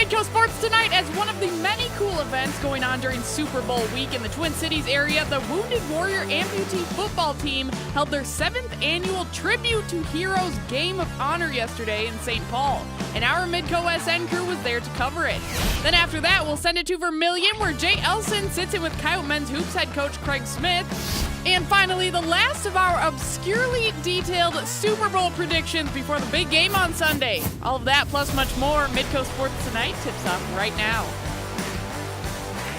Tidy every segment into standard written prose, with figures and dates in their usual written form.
Midco Sports Tonight, as one of the many cool events going on during Super Bowl week in the Twin Cities area, the Wounded Warrior Amputee football team held their 7th annual Tribute to Heroes Game of Honor yesterday in St. Paul, and our Midco SN crew was there to cover it. Then after that, we'll send it to Vermillion, where Jay Elson sits in with Coyote Men's Hoops head coach Craig Smith. And finally, the last of our obscurely detailed Super Bowl predictions before the big game on Sunday. All of that plus much more. Midco Sports Tonight tips off right now.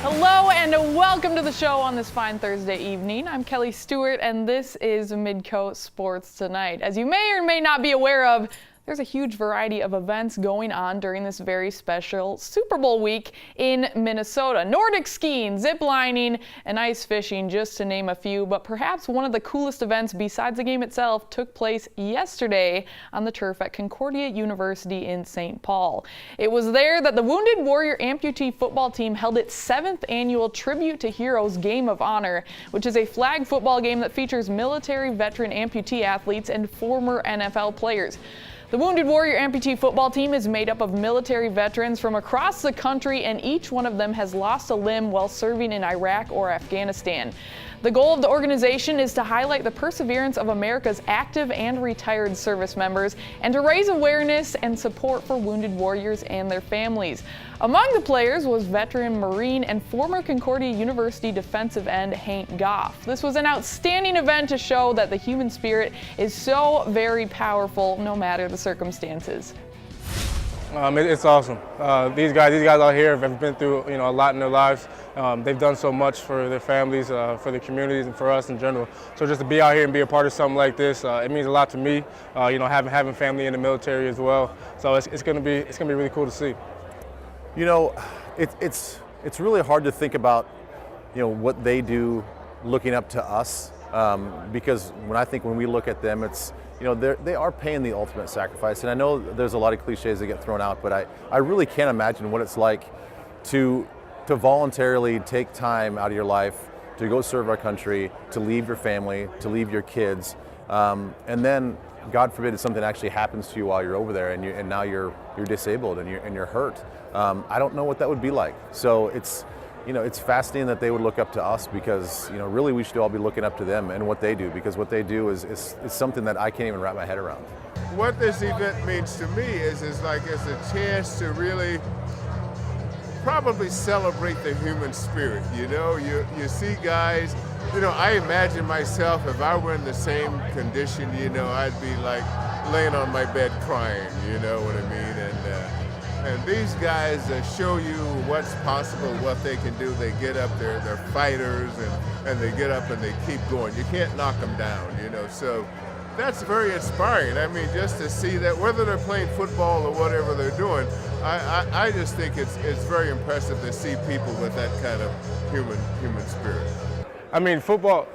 Hello and welcome to the show on this fine Thursday evening. I'm Kelly Stewart and this is Midco Sports Tonight. As you may or may not be aware of, there's a huge variety of events going on during this very special Super Bowl week in Minnesota. Nordic skiing, zip lining, and ice fishing, just to name a few. But perhaps one of the coolest events besides the game itself took place yesterday on the turf at Concordia University in St. Paul. It was there that the Wounded Warrior Amputee football team held its 7th annual Tribute to Heroes Game of Honor, which is a flag football game that features military veteran amputee athletes and former NFL players. The Wounded Warrior Amputee football team is made up of military veterans from across the country, and each one of them has lost a limb while serving in Iraq or Afghanistan. The goal of the organization is to highlight the perseverance of America's active and retired service members and to raise awareness and support for wounded warriors and their families. Among the players was veteran Marine and former Concordia University defensive end Hank Goff. This was an outstanding event to show that the human spirit is so very powerful no matter the circumstances. It's awesome. These guys out here have been through a lot in their lives. They've done so much for their families, for their communities, and for us in general. So just to be out here and be a part of something like this, it means a lot to me. Having family in the military as well. So it's gonna be really cool to see. It's really hard to think about what they do looking up to us, because when we look at them, it's they are paying the ultimate sacrifice. And I know there's a lot of cliches that get thrown out, but I really can't imagine what it's like to voluntarily take time out of your life to go serve our country, to leave your family, to leave your kids, and then God forbid something actually happens to you while you're over there and now you're disabled and you're hurt. I don't know what that would be like. So it's fascinating that they would look up to us, because really we should all be looking up to them and what they do, because what they do is something that I can't even wrap my head around. What this event means to me is it's a chance to really probably celebrate the human spirit. You see guys, I imagine myself, if I were in the same condition, I'd be like laying on my bed crying, you know what I mean? And these guys show you what's possible, what they can do. They get up there, they're fighters, and they get up and they keep going. You can't knock them down, So that's very inspiring. I mean, just to see that, whether they're playing football or whatever they're doing, I just think it's very impressive to see people with that kind of human spirit. I mean, football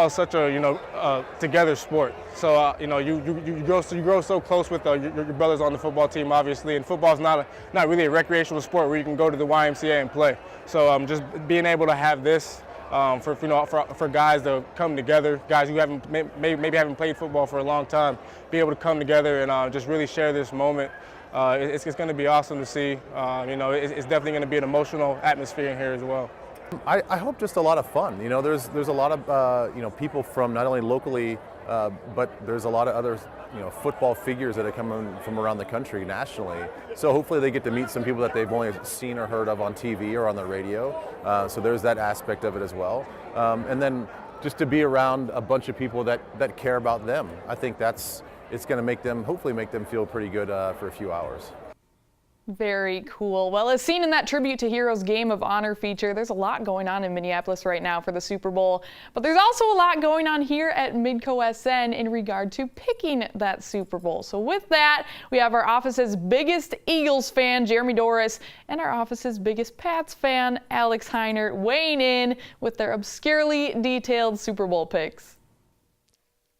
is such a together sport. So you grow so close with your brothers on the football team, obviously. And football is not really a recreational sport where you can go to the YMCA and play. So just being able to have this for guys to come together, guys who maybe haven't played football for a long time, be able to come together and just really share this moment. It's going to be awesome to see. It's definitely going to be an emotional atmosphere in here as well. I hope just a lot of fun. There's a lot of people from not only locally, but there's a lot of other football figures that are coming from around the country nationally. So hopefully they get to meet some people that they've only seen or heard of on TV or on the radio. So there's that aspect of it as well. And then just to be around a bunch of people that care about them. I think it's going to hopefully make them feel pretty good for a few hours. Very cool. Well, as seen in that Tribute to Heroes Game of Honor feature, there's a lot going on in Minneapolis right now for the Super Bowl, but there's also a lot going on here at Midco SN in regard to picking that Super Bowl. So with that, we have our office's biggest Eagles fan, Jeremy Doris, and our office's biggest Pats fan, Alex Heiner, weighing in with their obscurely detailed Super Bowl picks.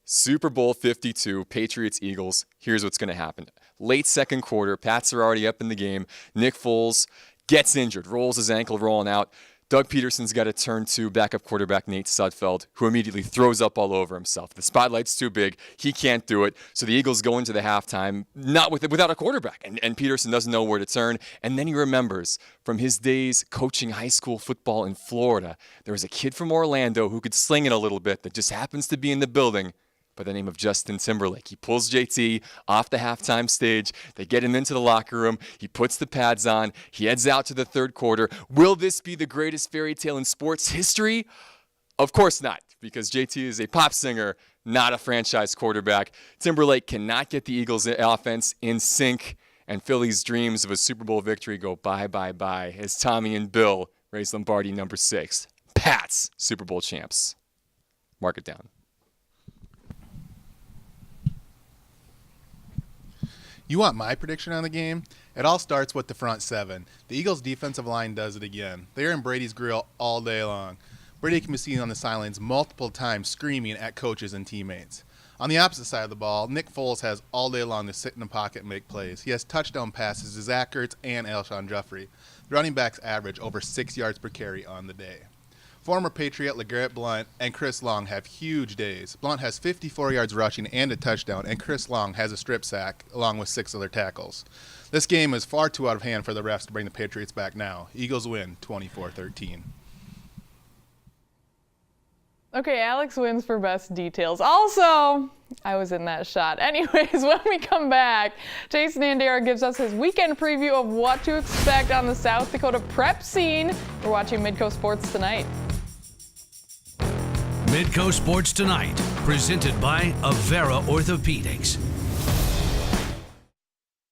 Super Bowl 52, Patriots-Eagles. Here's what's going to happen. Late second quarter, Pats are already up in the game. Nick Foles gets injured, rolls his ankle rolling out. Doug Peterson's got to turn to backup quarterback Nate Sudfeld, who immediately throws up all over himself. The spotlight's too big. He can't do it. So the Eagles go into the halftime without a quarterback, and Peterson doesn't know where to turn. And then he remembers from his days coaching high school football in Florida, there was a kid from Orlando who could sling it a little bit that just happens to be in the building by the name of Justin Timberlake. He pulls JT off the halftime stage. They get him into the locker room. He puts the pads on. He heads out to the third quarter. Will this be the greatest fairy tale in sports history? Of course not, because JT is a pop singer, not a franchise quarterback. Timberlake cannot get the Eagles' offense in sync, and Philly's dreams of a Super Bowl victory go bye as Tommy and Bill raise Lombardi number 6. Pats, Super Bowl champs. Mark it down. You want my prediction on the game? It all starts with the front 7. The Eagles' defensive line does it again. They are in Brady's grill all day long. Brady can be seen on the sidelines multiple times screaming at coaches and teammates. On the opposite side of the ball, Nick Foles has all day long to sit in the pocket and make plays. He has touchdown passes to Zach Ertz and Alshon Jeffrey. The running backs average over 6 yards per carry on the day. Former Patriot LeGarrette Blount and Chris Long have huge days. Blount has 54 yards rushing and a touchdown, and Chris Long has a strip sack along with 6 other tackles. This game is far too out of hand for the refs to bring the Patriots back now. Eagles win 24-13. Okay, Alex wins for best details. Also, I was in that shot. Anyways, when we come back, Jason Andera gives us his weekend preview of what to expect on the South Dakota prep scene. We're watching Midco Sports Tonight. Midco Sports Tonight, presented by Avera Orthopedics.